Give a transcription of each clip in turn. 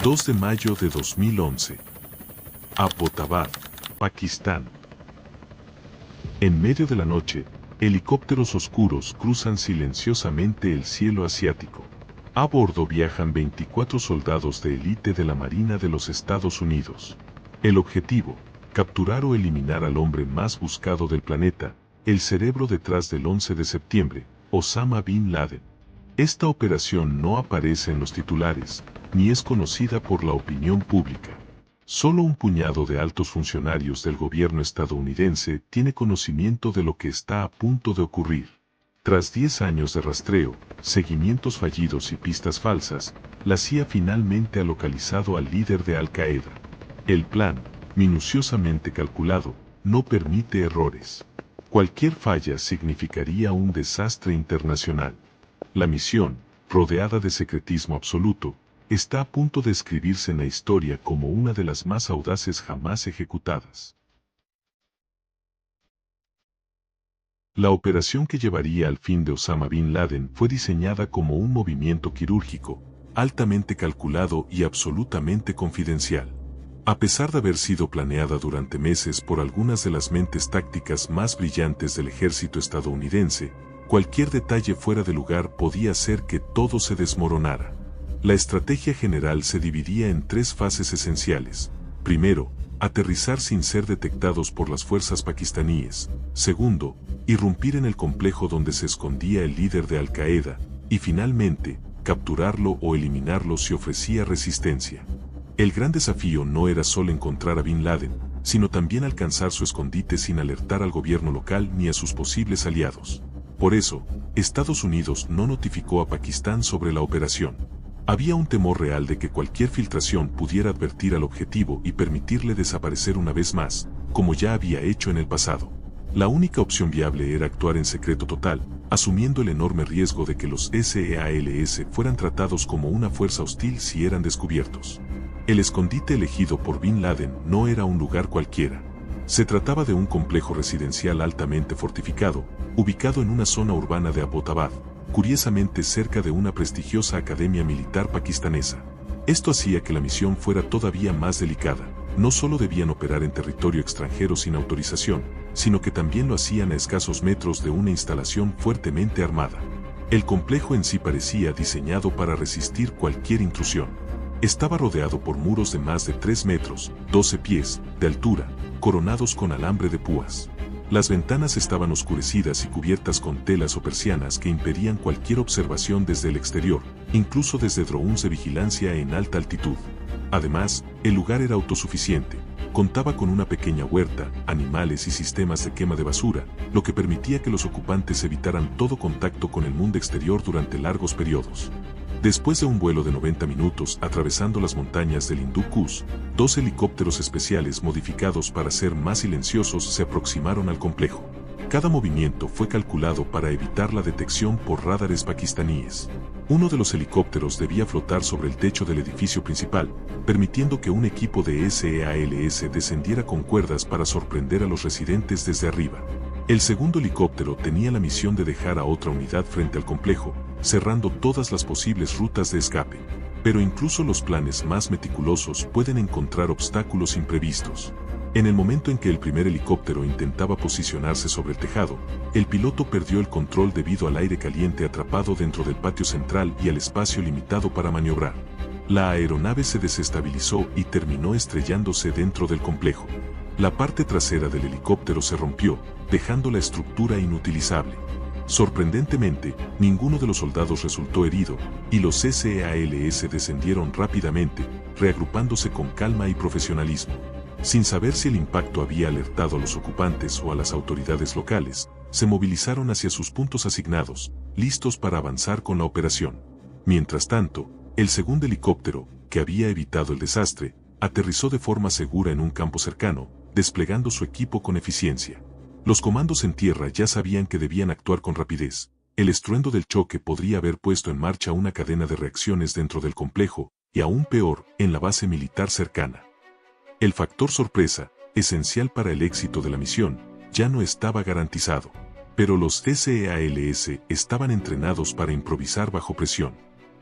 2 de mayo de 2011. Abbottabad, Pakistán. En medio de la noche, helicópteros oscuros cruzan silenciosamente el cielo asiático. A bordo viajan 24 soldados de élite de la Marina de los Estados Unidos. El objetivo, capturar o eliminar al hombre más buscado del planeta, el cerebro detrás del 11 de septiembre, Osama Bin Laden. Esta operación no aparece en los titulares, ni es conocida por la opinión pública. Solo un puñado de altos funcionarios del gobierno estadounidense tiene conocimiento de lo que está a punto de ocurrir. Tras 10 años de rastreo, seguimientos fallidos y pistas falsas, la CIA finalmente ha localizado al líder de Al-Qaeda. El plan, minuciosamente calculado, no permite errores. Cualquier falla significaría un desastre internacional. La misión, rodeada de secretismo absoluto, está a punto de escribirse en la historia como una de las más audaces jamás ejecutadas. La operación que llevaría al fin de Osama Bin Laden fue diseñada como un movimiento quirúrgico, altamente calculado y absolutamente confidencial. A pesar de haber sido planeada durante meses por algunas de las mentes tácticas más brillantes del ejército estadounidense, cualquier detalle fuera de lugar podía hacer que todo se desmoronara. La estrategia general se dividía en 3 fases esenciales. Primero, aterrizar sin ser detectados por las fuerzas pakistaníes. Segundo, irrumpir en el complejo donde se escondía el líder de Al-Qaeda. Y finalmente, capturarlo o eliminarlo si ofrecía resistencia. El gran desafío no era solo encontrar a Bin Laden, sino también alcanzar su escondite sin alertar al gobierno local ni a sus posibles aliados. Por eso, Estados Unidos no notificó a Pakistán sobre la operación. Había un temor real de que cualquier filtración pudiera advertir al objetivo y permitirle desaparecer una vez más, como ya había hecho en el pasado. La única opción viable era actuar en secreto total, asumiendo el enorme riesgo de que los SEALS fueran tratados como una fuerza hostil si eran descubiertos. El escondite elegido por Bin Laden no era un lugar cualquiera. Se trataba de un complejo residencial altamente fortificado, ubicado en una zona urbana de Abbottabad, curiosamente cerca de una prestigiosa academia militar pakistanesa. Esto hacía que la misión fuera todavía más delicada. No solo debían operar en territorio extranjero sin autorización, sino que también lo hacían a escasos metros de una instalación fuertemente armada. El complejo en sí parecía diseñado para resistir cualquier intrusión. Estaba rodeado por muros de más de 3 metros, 12 pies, de altura, coronados con alambre de púas. Las ventanas estaban oscurecidas y cubiertas con telas o persianas que impedían cualquier observación desde el exterior, incluso desde drones de vigilancia en alta altitud. Además, el lugar era autosuficiente. Contaba con una pequeña huerta, animales y sistemas de quema de basura, lo que permitía que los ocupantes evitaran todo contacto con el mundo exterior durante largos periodos. Después de un vuelo de 90 minutos atravesando las montañas del Hindú Kush, 2 helicópteros especiales modificados para ser más silenciosos se aproximaron al complejo. Cada movimiento fue calculado para evitar la detección por radares pakistaníes. Uno de los helicópteros debía flotar sobre el techo del edificio principal, permitiendo que un equipo de SEALS descendiera con cuerdas para sorprender a los residentes desde arriba. El segundo helicóptero tenía la misión de dejar a otra unidad frente al complejo, cerrando todas las posibles rutas de escape. Pero incluso los planes más meticulosos pueden encontrar obstáculos imprevistos. En el momento en que el primer helicóptero intentaba posicionarse sobre el tejado, el piloto perdió el control debido al aire caliente atrapado dentro del patio central y al espacio limitado para maniobrar. La aeronave se desestabilizó y terminó estrellándose dentro del complejo. La parte trasera del helicóptero se rompió, dejando la estructura inutilizable. Sorprendentemente, ninguno de los soldados resultó herido, y los SEALS descendieron rápidamente, reagrupándose con calma y profesionalismo. Sin saber si el impacto había alertado a los ocupantes o a las autoridades locales, se movilizaron hacia sus puntos asignados, listos para avanzar con la operación. Mientras tanto, el segundo helicóptero, que había evitado el desastre, aterrizó de forma segura en un campo cercano, desplegando su equipo con eficiencia. Los comandos en tierra ya sabían que debían actuar con rapidez. El estruendo del choque podría haber puesto en marcha una cadena de reacciones dentro del complejo, y aún peor, en la base militar cercana. El factor sorpresa, esencial para el éxito de la misión, ya no estaba garantizado. Pero los SEALS estaban entrenados para improvisar bajo presión.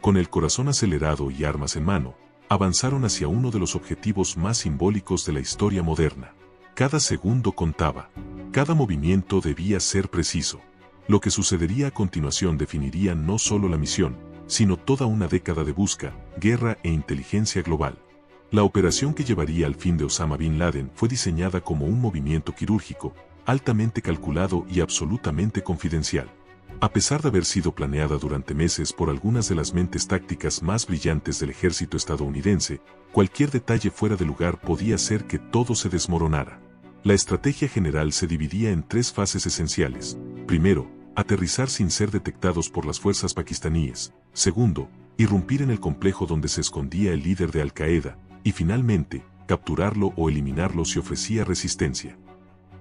Con el corazón acelerado y armas en mano, avanzaron hacia uno de los objetivos más simbólicos de la historia moderna. Cada segundo contaba. Cada movimiento debía ser preciso. Lo que sucedería a continuación definiría no solo la misión, sino toda una década de busca, guerra e inteligencia global. La operación que llevaría al fin de Osama Bin Laden fue diseñada como un movimiento quirúrgico, altamente calculado y absolutamente confidencial. A pesar de haber sido planeada durante meses por algunas de las mentes tácticas más brillantes del ejército estadounidense, cualquier detalle fuera de lugar podía hacer que todo se desmoronara. La estrategia general se dividía en 3 fases esenciales. Primero, aterrizar sin ser detectados por las fuerzas pakistaníes. Segundo, irrumpir en el complejo donde se escondía el líder de Al-Qaeda. Y finalmente, capturarlo o eliminarlo si ofrecía resistencia.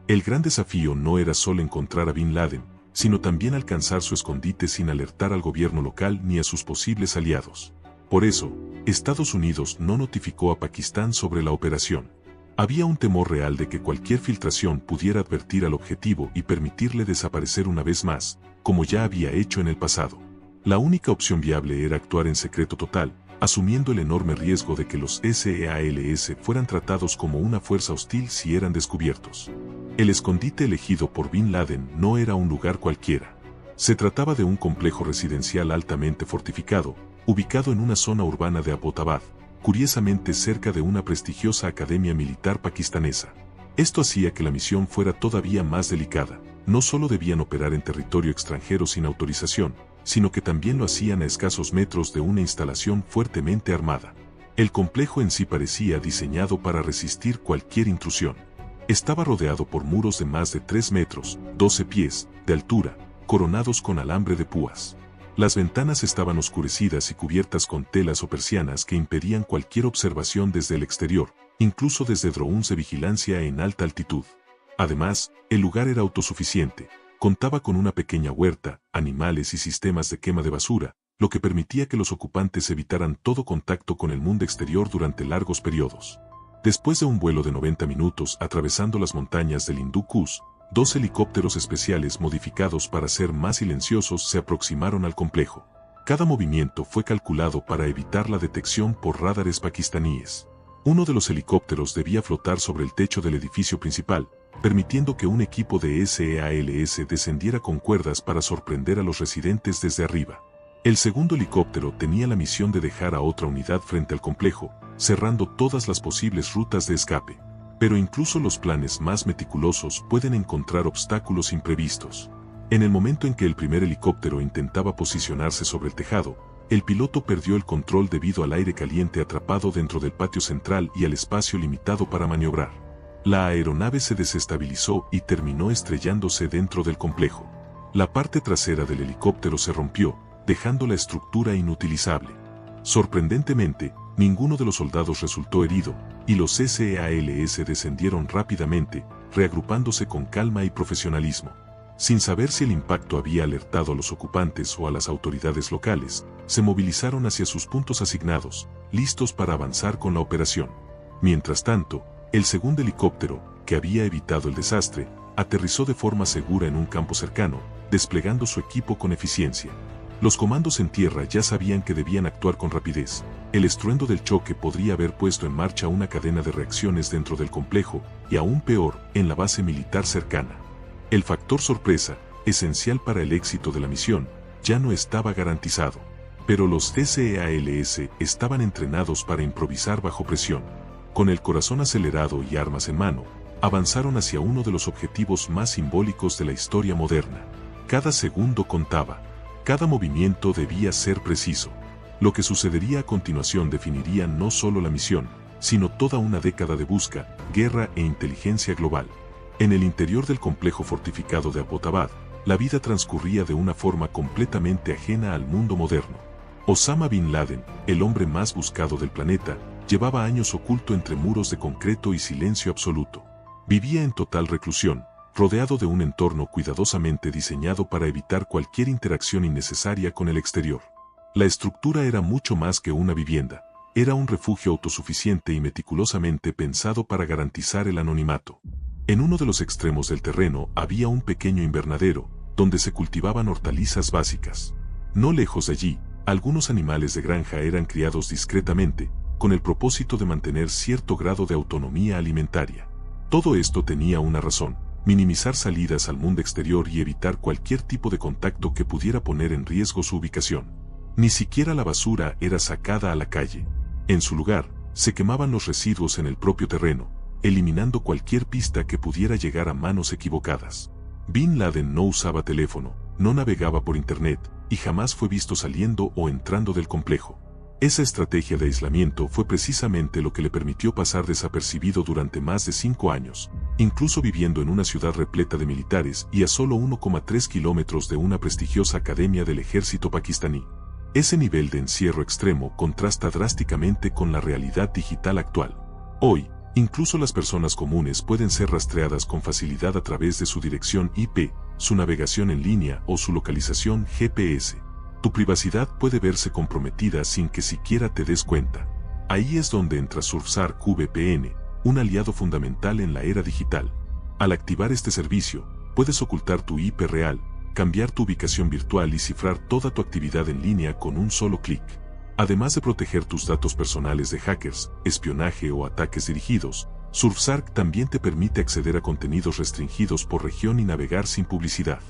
El gran desafío no era solo encontrar a Bin Laden, sino también alcanzar su escondite sin alertar al gobierno local ni a sus posibles aliados. Por eso, Estados Unidos no notificó a Pakistán sobre la operación. Había un temor real de que cualquier filtración pudiera advertir al objetivo y permitirle desaparecer una vez más, como ya había hecho en el pasado. La única opción viable era actuar en secreto total, asumiendo el enorme riesgo de que los SEALS fueran tratados como una fuerza hostil si eran descubiertos. El escondite elegido por Bin Laden no era un lugar cualquiera. Se trataba de un complejo residencial altamente fortificado, ubicado en una zona urbana de Abbottabad, curiosamente cerca de una prestigiosa academia militar pakistanesa. Esto hacía que la misión fuera todavía más delicada. No solo debían operar en territorio extranjero sin autorización, sino que también lo hacían a escasos metros de una instalación fuertemente armada. El complejo en sí parecía diseñado para resistir cualquier intrusión. Estaba rodeado por muros de más de 3 metros, 12 pies, de altura, coronados con alambre de púas. Las ventanas estaban oscurecidas y cubiertas con telas o persianas que impedían cualquier observación desde el exterior, incluso desde drones de vigilancia en alta altitud. Además, el lugar era autosuficiente. Contaba con una pequeña huerta, animales y sistemas de quema de basura, lo que permitía que los ocupantes evitaran todo contacto con el mundo exterior durante largos periodos. Después de un vuelo de 90 minutos atravesando las montañas del Hindú Kush, 2 helicópteros especiales modificados para ser más silenciosos se aproximaron al complejo. Cada movimiento fue calculado para evitar la detección por radares pakistaníes. Uno de los helicópteros debía flotar sobre el techo del edificio principal, permitiendo que un equipo de SEALS descendiera con cuerdas para sorprender a los residentes desde arriba. El segundo helicóptero tenía la misión de dejar a otra unidad frente al complejo, cerrando todas las posibles rutas de escape. Pero incluso los planes más meticulosos pueden encontrar obstáculos imprevistos. En el momento en que el primer helicóptero intentaba posicionarse sobre el tejado, el piloto perdió el control debido al aire caliente atrapado dentro del patio central y al espacio limitado para maniobrar. La aeronave se desestabilizó y terminó estrellándose dentro del complejo. La parte trasera del helicóptero se rompió, dejando la estructura inutilizable. Sorprendentemente, ninguno de los soldados resultó herido, y los SEALS descendieron rápidamente, reagrupándose con calma y profesionalismo. Sin saber si el impacto había alertado a los ocupantes o a las autoridades locales, se movilizaron hacia sus puntos asignados, listos para avanzar con la operación. Mientras tanto, el segundo helicóptero, que había evitado el desastre, aterrizó de forma segura en un campo cercano, desplegando su equipo con eficiencia. Los comandos en tierra ya sabían que debían actuar con rapidez. El estruendo del choque podría haber puesto en marcha una cadena de reacciones dentro del complejo, y aún peor, en la base militar cercana. El factor sorpresa, esencial para el éxito de la misión, ya no estaba garantizado. Pero los SEALS estaban entrenados para improvisar bajo presión. Con el corazón acelerado y armas en mano, avanzaron hacia uno de los objetivos más simbólicos de la historia moderna. Cada segundo contaba. Cada movimiento debía ser preciso. Lo que sucedería a continuación definiría no solo la misión, sino toda una década de busca, guerra e inteligencia global. En el interior del complejo fortificado de Abbottabad, la vida transcurría de una forma completamente ajena al mundo moderno. Osama Bin Laden, el hombre más buscado del planeta, llevaba años oculto entre muros de concreto y silencio absoluto. Vivía en total reclusión, rodeado de un entorno cuidadosamente diseñado para evitar cualquier interacción innecesaria con el exterior. La estructura era mucho más que una vivienda, era un refugio autosuficiente y meticulosamente pensado para garantizar el anonimato. En uno de los extremos del terreno había un pequeño invernadero, donde se cultivaban hortalizas básicas. No lejos de allí, algunos animales de granja eran criados discretamente, con el propósito de mantener cierto grado de autonomía alimentaria. Todo esto tenía una razón: minimizar salidas al mundo exterior y evitar cualquier tipo de contacto que pudiera poner en riesgo su ubicación. Ni siquiera la basura era sacada a la calle. En su lugar, se quemaban los residuos en el propio terreno, eliminando cualquier pista que pudiera llegar a manos equivocadas. Bin Laden no usaba teléfono, no navegaba por internet, y jamás fue visto saliendo o entrando del complejo. Esa estrategia de aislamiento fue precisamente lo que le permitió pasar desapercibido durante más de 5 años, incluso viviendo en una ciudad repleta de militares y a solo 1,3 kilómetros de una prestigiosa academia del ejército pakistaní. Ese nivel de encierro extremo contrasta drásticamente con la realidad digital actual. Hoy, incluso las personas comunes pueden ser rastreadas con facilidad a través de su dirección IP, su navegación en línea o su localización GPS. Tu privacidad puede verse comprometida sin que siquiera te des cuenta. Ahí es donde entra Surfshark VPN, un aliado fundamental en la era digital. Al activar este servicio, puedes ocultar tu IP real, cambiar tu ubicación virtual y cifrar toda tu actividad en línea con un solo clic. Además de proteger tus datos personales de hackers, espionaje o ataques dirigidos, Surfshark también te permite acceder a contenidos restringidos por región y navegar sin publicidad.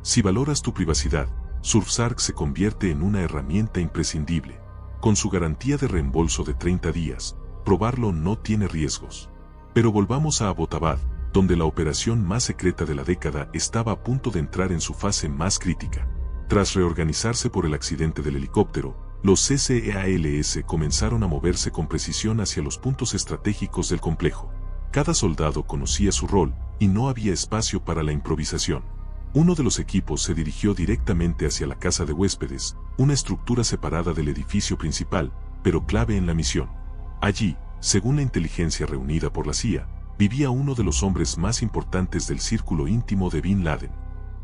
Si valoras tu privacidad, Surfshark se convierte en una herramienta imprescindible. Con su garantía de reembolso de 30 días, probarlo no tiene riesgos. Pero volvamos a Abbottabad, donde la operación más secreta de la década estaba a punto de entrar en su fase más crítica. Tras reorganizarse por el accidente del helicóptero, los SEALS comenzaron a moverse con precisión hacia los puntos estratégicos del complejo. Cada soldado conocía su rol, y no había espacio para la improvisación. Uno de los equipos se dirigió directamente hacia la casa de huéspedes, una estructura separada del edificio principal, pero clave en la misión. Allí, según la inteligencia reunida por la CIA, vivía uno de los hombres más importantes del círculo íntimo de Bin Laden.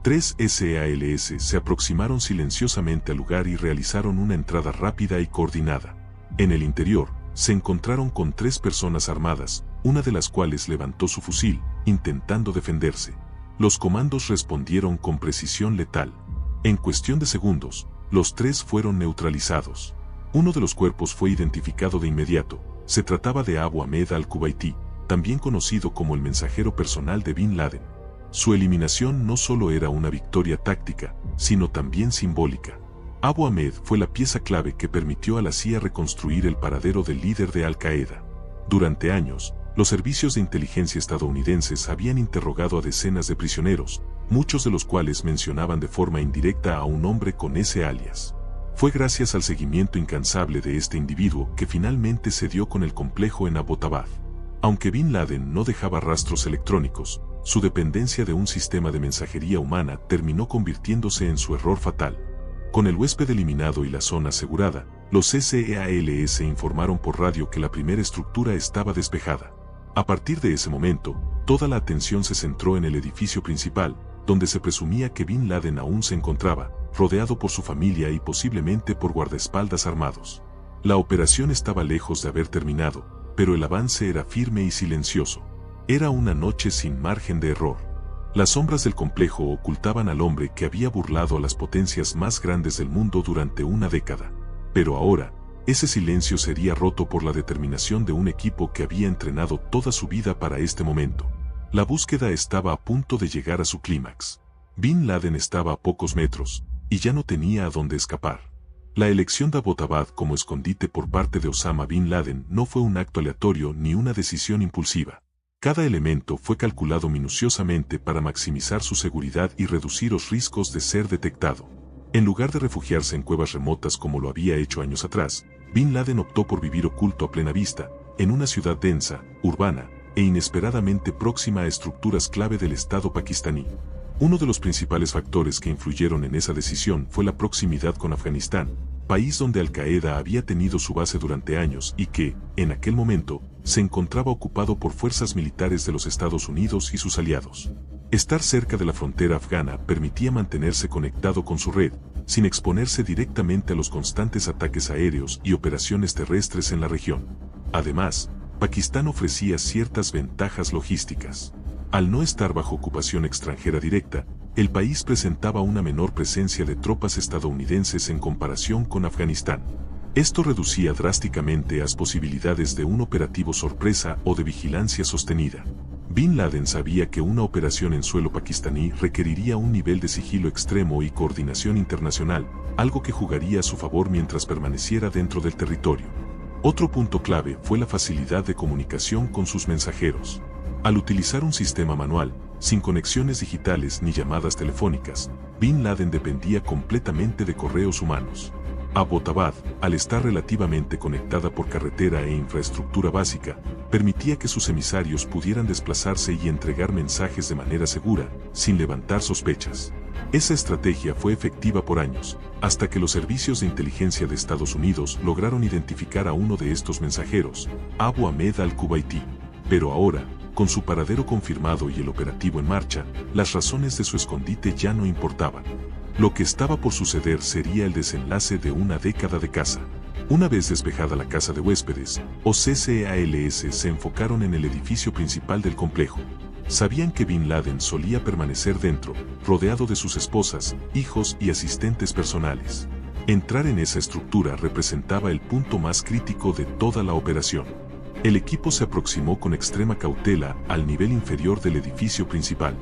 3 SEALS se aproximaron silenciosamente al lugar y realizaron una entrada rápida y coordinada. En el interior, se encontraron con 3 personas armadas, una de las cuales levantó su fusil, intentando defenderse. Los comandos respondieron con precisión letal. En cuestión de segundos, los 3 fueron neutralizados. Uno de los cuerpos fue identificado de inmediato. Se trataba de Abu Ahmed al-Kuwaiti, también conocido como el mensajero personal de Bin Laden. Su eliminación no solo era una victoria táctica, sino también simbólica. Abu Ahmed fue la pieza clave que permitió a la CIA reconstruir el paradero del líder de Al-Qaeda. Durante años, los servicios de inteligencia estadounidenses habían interrogado a decenas de prisioneros, muchos de los cuales mencionaban de forma indirecta a un hombre con ese alias. Fue gracias al seguimiento incansable de este individuo que finalmente se dio con el complejo en Abbottabad. Aunque Bin Laden no dejaba rastros electrónicos, su dependencia de un sistema de mensajería humana terminó convirtiéndose en su error fatal. Con el huésped eliminado y la zona asegurada, los SEALS informaron por radio que la primera estructura estaba despejada. A partir de ese momento, toda la atención se centró en el edificio principal, donde se presumía que Bin Laden aún se encontraba, rodeado por su familia y posiblemente por guardaespaldas armados. La operación estaba lejos de haber terminado, pero el avance era firme y silencioso. Era una noche sin margen de error. Las sombras del complejo ocultaban al hombre que había burlado a las potencias más grandes del mundo durante una década. Pero ahora, ese silencio sería roto por la determinación de un equipo que había entrenado toda su vida para este momento. La búsqueda estaba a punto de llegar a su clímax. Bin Laden estaba a pocos metros, y ya no tenía a dónde escapar. La elección de Abbottabad como escondite por parte de Osama Bin Laden no fue un acto aleatorio ni una decisión impulsiva. Cada elemento fue calculado minuciosamente para maximizar su seguridad y reducir los riesgos de ser detectado. En lugar de refugiarse en cuevas remotas como lo había hecho años atrás, Bin Laden optó por vivir oculto a plena vista, en una ciudad densa, urbana, e inesperadamente próxima a estructuras clave del Estado pakistaní. Uno de los principales factores que influyeron en esa decisión fue la proximidad con Afganistán, país donde Al-Qaeda había tenido su base durante años y que, en aquel momento, se encontraba ocupado por fuerzas militares de los Estados Unidos y sus aliados. Estar cerca de la frontera afgana permitía mantenerse conectado con su red, sin exponerse directamente a los constantes ataques aéreos y operaciones terrestres en la región. Además, Pakistán ofrecía ciertas ventajas logísticas. Al no estar bajo ocupación extranjera directa, el país presentaba una menor presencia de tropas estadounidenses en comparación con Afganistán. Esto reducía drásticamente las posibilidades de un operativo sorpresa o de vigilancia sostenida. Bin Laden sabía que una operación en suelo pakistaní requeriría un nivel de sigilo extremo y coordinación internacional, algo que jugaría a su favor mientras permaneciera dentro del territorio. Otro punto clave fue la facilidad de comunicación con sus mensajeros. Al utilizar un sistema manual, sin conexiones digitales ni llamadas telefónicas, Bin Laden dependía completamente de correos humanos. Abbottabad, al estar relativamente conectada por carretera e infraestructura básica, permitía que sus emisarios pudieran desplazarse y entregar mensajes de manera segura, sin levantar sospechas. Esa estrategia fue efectiva por años, hasta que los servicios de inteligencia de Estados Unidos lograron identificar a uno de estos mensajeros, Abu Ahmed al-Kuwaiti. Pero ahora, con su paradero confirmado y el operativo en marcha, las razones de su escondite ya no importaban. Lo que estaba por suceder sería el desenlace de una década de caza. Una vez despejada la casa de huéspedes, OCCALS se enfocaron en el edificio principal del complejo. Sabían que Bin Laden solía permanecer dentro, rodeado de sus esposas, hijos y asistentes personales. Entrar en esa estructura representaba el punto más crítico de toda la operación. El equipo se aproximó con extrema cautela al nivel inferior del edificio principal.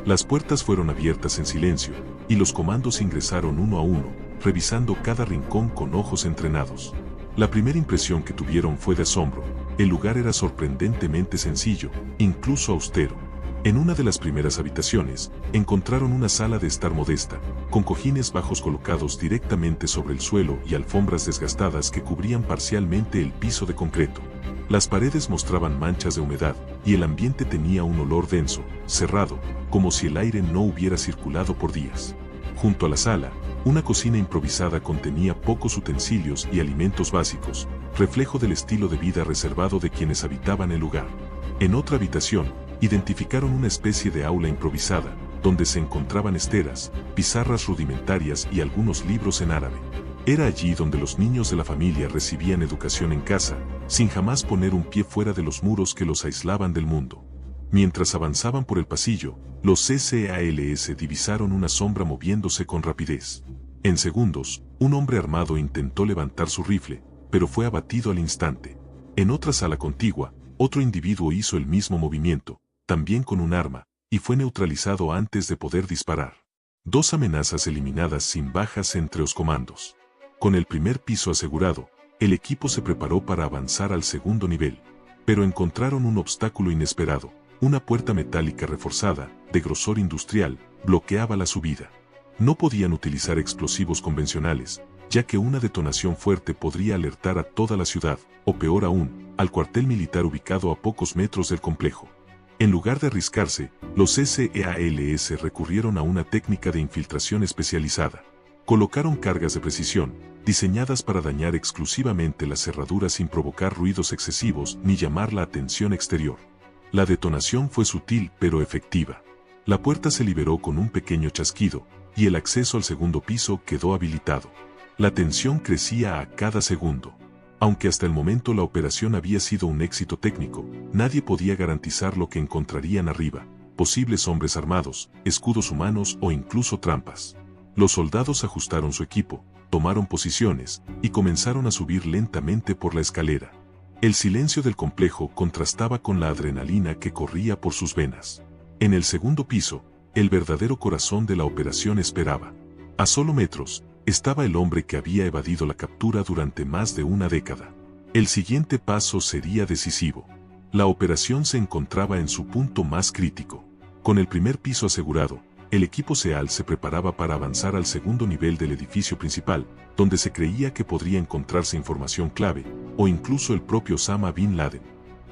Las puertas fueron abiertas en silencio, y los comandos ingresaron uno a uno, revisando cada rincón con ojos entrenados. La primera impresión que tuvieron fue de asombro. El lugar era sorprendentemente sencillo, incluso austero. En una de las primeras habitaciones, encontraron una sala de estar modesta, con cojines bajos colocados directamente sobre el suelo y alfombras desgastadas que cubrían parcialmente el piso de concreto. Las paredes mostraban manchas de humedad, y el ambiente tenía un olor denso, cerrado, como si el aire no hubiera circulado por días. Junto a la sala, una cocina improvisada contenía pocos utensilios y alimentos básicos, reflejo del estilo de vida reservado de quienes habitaban el lugar. En otra habitación, identificaron una especie de aula improvisada, donde se encontraban esteras, pizarras rudimentarias y algunos libros en árabe. Era allí donde los niños de la familia recibían educación en casa, sin jamás poner un pie fuera de los muros que los aislaban del mundo. Mientras avanzaban por el pasillo, los CCALS divisaron una sombra moviéndose con rapidez. En segundos, un hombre armado intentó levantar su rifle, pero fue abatido al instante. En otra sala contigua, otro individuo hizo el mismo movimiento, también con un arma, y fue neutralizado antes de poder disparar. Dos amenazas eliminadas sin bajas entre los comandos. Con el primer piso asegurado, el equipo se preparó para avanzar al segundo nivel, pero encontraron un obstáculo inesperado. Una puerta metálica reforzada, de grosor industrial, bloqueaba la subida. No podían utilizar explosivos convencionales, ya que una detonación fuerte podría alertar a toda la ciudad, o peor aún, al cuartel militar ubicado a pocos metros del complejo. En lugar de arriscarse, los SEALS recurrieron a una técnica de infiltración especializada. Colocaron cargas de precisión, diseñadas para dañar exclusivamente las cerraduras sin provocar ruidos excesivos ni llamar la atención exterior. La detonación fue sutil pero efectiva. La puerta se liberó con un pequeño chasquido, y el acceso al segundo piso quedó habilitado. La tensión crecía a cada segundo. Aunque hasta el momento la operación había sido un éxito técnico, nadie podía garantizar lo que encontrarían arriba: posibles hombres armados, escudos humanos o incluso trampas. Los soldados ajustaron su equipo, tomaron posiciones, y comenzaron a subir lentamente por la escalera. El silencio del complejo contrastaba con la adrenalina que corría por sus venas. En el segundo piso, el verdadero corazón de la operación esperaba. A solo metros, estaba el hombre que había evadido la captura durante más de una década. El siguiente paso sería decisivo. La operación se encontraba en su punto más crítico. Con el primer piso asegurado, el equipo SEAL se preparaba para avanzar al segundo nivel del edificio principal, donde se creía que podría encontrarse información clave, o incluso el propio Osama Bin Laden.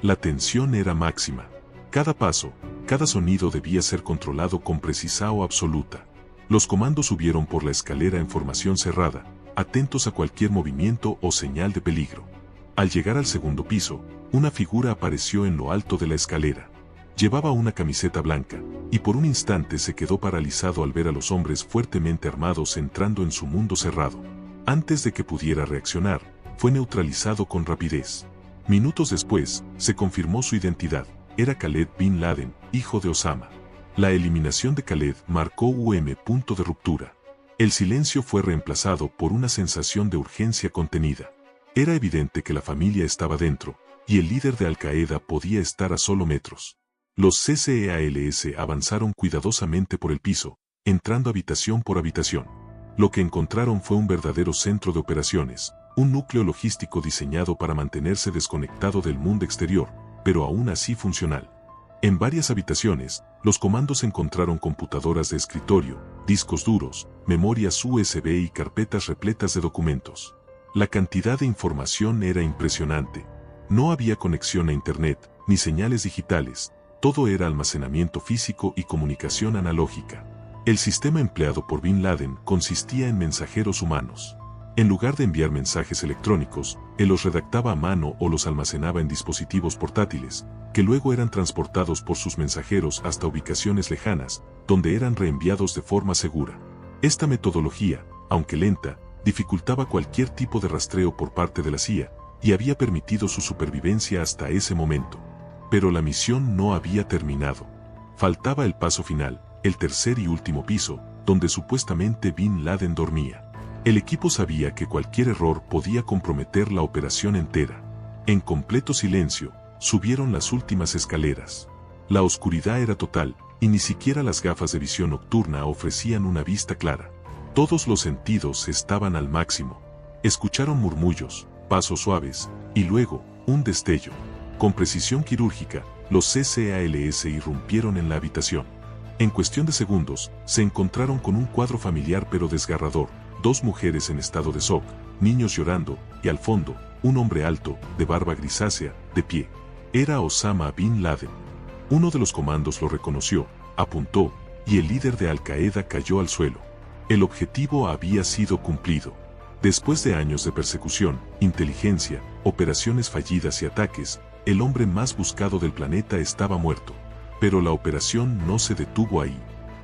La tensión era máxima. Cada paso, cada sonido debía ser controlado con precisión absoluta. Los comandos subieron por la escalera en formación cerrada, atentos a cualquier movimiento o señal de peligro. Al llegar al segundo piso, una figura apareció en lo alto de la escalera. Llevaba una camiseta blanca, y por un instante se quedó paralizado al ver a los hombres fuertemente armados entrando en su mundo cerrado. Antes de que pudiera reaccionar, fue neutralizado con rapidez. Minutos después, se confirmó su identidad: era Khaled Bin Laden, hijo de Osama. La eliminación de Khaled marcó un punto de ruptura. El silencio fue reemplazado por una sensación de urgencia contenida. Era evidente que la familia estaba dentro, y el líder de Al-Qaeda podía estar a solo metros. Los CCEALS avanzaron cuidadosamente por el piso, entrando habitación por habitación. Lo que encontraron fue un verdadero centro de operaciones, un núcleo logístico diseñado para mantenerse desconectado del mundo exterior, pero aún así funcional. En varias habitaciones, los comandos encontraron computadoras de escritorio, discos duros, memorias USB y carpetas repletas de documentos. La cantidad de información era impresionante. No había conexión a Internet, ni señales digitales, todo era almacenamiento físico y comunicación analógica. El sistema empleado por Bin Laden consistía en mensajeros humanos. En lugar de enviar mensajes electrónicos, él los redactaba a mano o los almacenaba en dispositivos portátiles, que luego eran transportados por sus mensajeros hasta ubicaciones lejanas, donde eran reenviados de forma segura. Esta metodología, aunque lenta, dificultaba cualquier tipo de rastreo por parte de la CIA, y había permitido su supervivencia hasta ese momento. Pero la misión no había terminado. Faltaba el paso final, el tercer y último piso, donde supuestamente Bin Laden dormía. El equipo sabía que cualquier error podía comprometer la operación entera. En completo silencio, subieron las últimas escaleras. La oscuridad era total, y ni siquiera las gafas de visión nocturna ofrecían una vista clara. Todos los sentidos estaban al máximo. Escucharon murmullos, pasos suaves, y luego, un destello. Con precisión quirúrgica, los CCALS irrumpieron en la habitación. En cuestión de segundos, se encontraron con un cuadro familiar pero desgarrador, dos mujeres en estado de shock, niños llorando, y al fondo, un hombre alto, de barba grisácea, de pie. Era Osama Bin Laden. Uno de los comandos lo reconoció, apuntó, y el líder de Al-Qaeda cayó al suelo. El objetivo había sido cumplido. Después de años de persecución, inteligencia, operaciones fallidas y ataques, el hombre más buscado del planeta estaba muerto. Pero la operación no se detuvo ahí.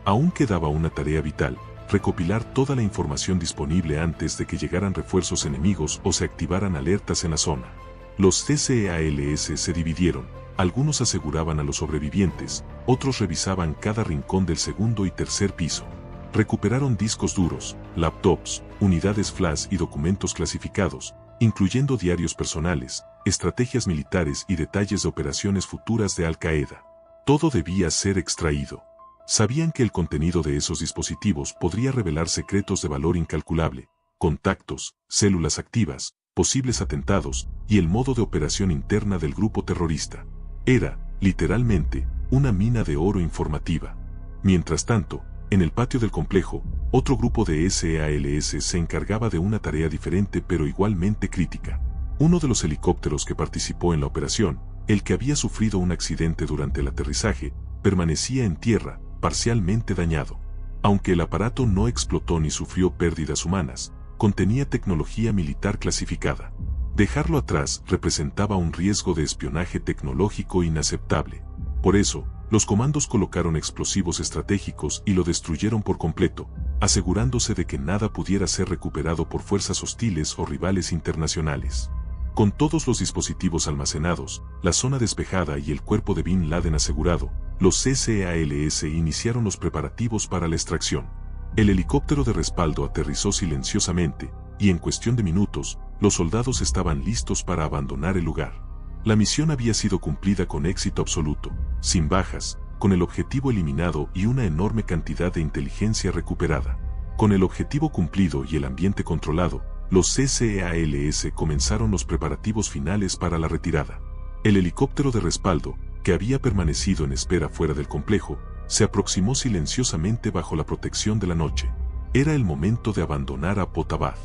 Aún quedaba una tarea vital: recopilar toda la información disponible antes de que llegaran refuerzos enemigos o se activaran alertas en la zona. Los CCALS se dividieron, algunos aseguraban a los sobrevivientes, otros revisaban cada rincón del segundo y tercer piso. Recuperaron discos duros, laptops, unidades flash y documentos clasificados, incluyendo diarios personales, estrategias militares y detalles de operaciones futuras de Al-Qaeda. Todo debía ser extraído. Sabían que el contenido de esos dispositivos podría revelar secretos de valor incalculable, contactos, células activas, posibles atentados y el modo de operación interna del grupo terrorista. Era, literalmente, una mina de oro informativa. Mientras tanto, en el patio del complejo, otro grupo de SEALS se encargaba de una tarea diferente pero igualmente crítica. Uno de los helicópteros que participó en la operación, el que había sufrido un accidente durante el aterrizaje, permanecía en tierra, parcialmente dañado. Aunque el aparato no explotó ni sufrió pérdidas humanas, contenía tecnología militar clasificada. Dejarlo atrás representaba un riesgo de espionaje tecnológico inaceptable. Por eso, los comandos colocaron explosivos estratégicos y lo destruyeron por completo, asegurándose de que nada pudiera ser recuperado por fuerzas hostiles o rivales internacionales. Con todos los dispositivos almacenados, la zona despejada y el cuerpo de Bin Laden asegurado, los CCALS iniciaron los preparativos para la extracción. El helicóptero de respaldo aterrizó silenciosamente, y en cuestión de minutos, los soldados estaban listos para abandonar el lugar. La misión había sido cumplida con éxito absoluto, sin bajas, con el objetivo eliminado y una enorme cantidad de inteligencia recuperada. Con el objetivo cumplido y el ambiente controlado, los CCALS comenzaron los preparativos finales para la retirada. El helicóptero de respaldo, que había permanecido en espera fuera del complejo, se aproximó silenciosamente bajo la protección de la noche. Era el momento de abandonar a Abbottabad.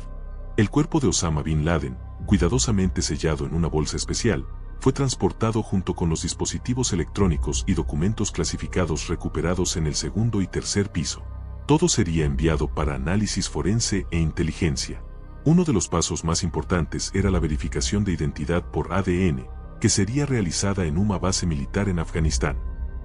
El cuerpo de Osama Bin Laden, cuidadosamente sellado en una bolsa especial, fue transportado junto con los dispositivos electrónicos y documentos clasificados recuperados en el segundo y tercer piso. Todo sería enviado para análisis forense e inteligencia. Uno de los pasos más importantes era la verificación de identidad por ADN, que sería realizada en una base militar en Afganistán.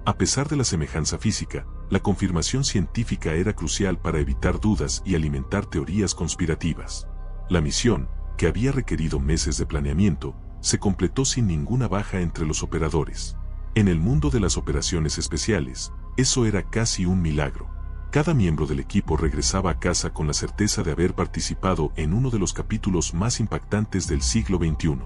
A pesar de la semejanza física, la confirmación científica era crucial para evitar dudas y alimentar teorías conspirativas. La misión, que había requerido meses de planeamiento, se completó sin ninguna baja entre los operadores. En el mundo de las operaciones especiales, eso era casi un milagro. Cada miembro del equipo regresaba a casa con la certeza de haber participado en uno de los capítulos más impactantes del siglo XXI.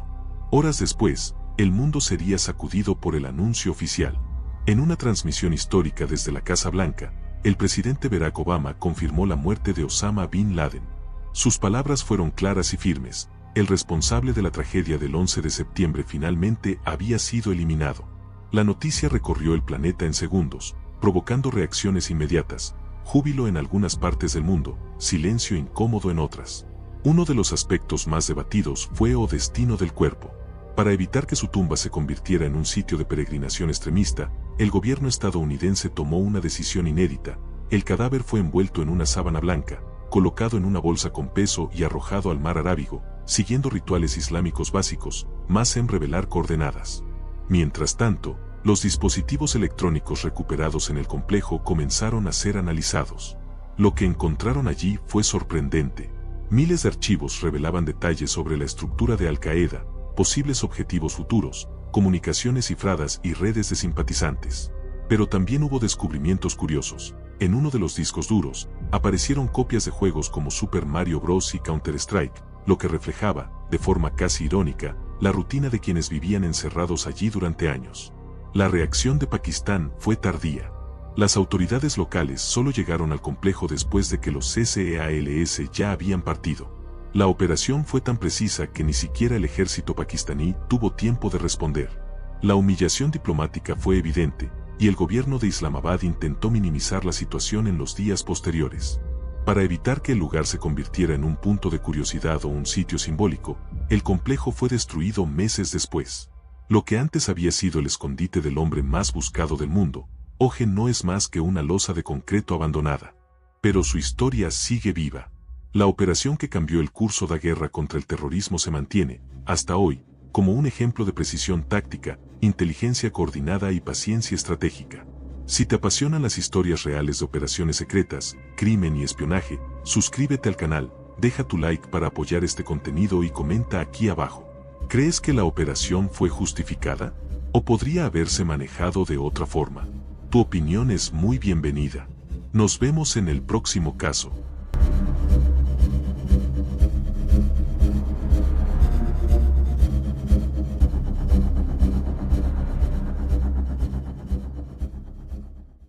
Horas después, el mundo sería sacudido por el anuncio oficial. En una transmisión histórica desde la Casa Blanca, el presidente Barack Obama confirmó la muerte de Osama Bin Laden. Sus palabras fueron claras y firmes: el responsable de la tragedia del 11 de septiembre finalmente había sido eliminado. La noticia recorrió el planeta en segundos, provocando reacciones inmediatas, júbilo en algunas partes del mundo, silencio incómodo en otras. Uno de los aspectos más debatidos fue el destino del cuerpo. Para evitar que su tumba se convirtiera en un sitio de peregrinación extremista, el gobierno estadounidense tomó una decisión inédita. El cadáver fue envuelto en una sábana blanca, colocado en una bolsa con peso y arrojado al mar Arábigo, siguiendo rituales islámicos básicos, más en revelar coordenadas. Mientras tanto, los dispositivos electrónicos recuperados en el complejo comenzaron a ser analizados. Lo que encontraron allí fue sorprendente. Miles de archivos revelaban detalles sobre la estructura de Al-Qaeda, posibles objetivos futuros, comunicaciones cifradas y redes de simpatizantes. Pero también hubo descubrimientos curiosos. En uno de los discos duros, aparecieron copias de juegos como Super Mario Bros. Y Counter-Strike, lo que reflejaba, de forma casi irónica, la rutina de quienes vivían encerrados allí durante años. La reacción de Pakistán fue tardía. Las autoridades locales solo llegaron al complejo después de que los SEALS ya habían partido. La operación fue tan precisa que ni siquiera el ejército pakistaní tuvo tiempo de responder. La humillación diplomática fue evidente, y el gobierno de Islamabad intentó minimizar la situación en los días posteriores. Para evitar que el lugar se convirtiera en un punto de curiosidad o un sitio simbólico, el complejo fue destruido meses después. Lo que antes había sido el escondite del hombre más buscado del mundo, hoy no es más que una losa de concreto abandonada. Pero su historia sigue viva. La operación que cambió el curso de la guerra contra el terrorismo se mantiene, hasta hoy, como un ejemplo de precisión táctica, inteligencia coordinada y paciencia estratégica. Si te apasionan las historias reales de operaciones secretas, crimen y espionaje, suscríbete al canal, deja tu like para apoyar este contenido y comenta aquí abajo. ¿Crees que la operación fue justificada? ¿O podría haberse manejado de otra forma? Tu opinión es muy bienvenida. Nos vemos en el próximo caso.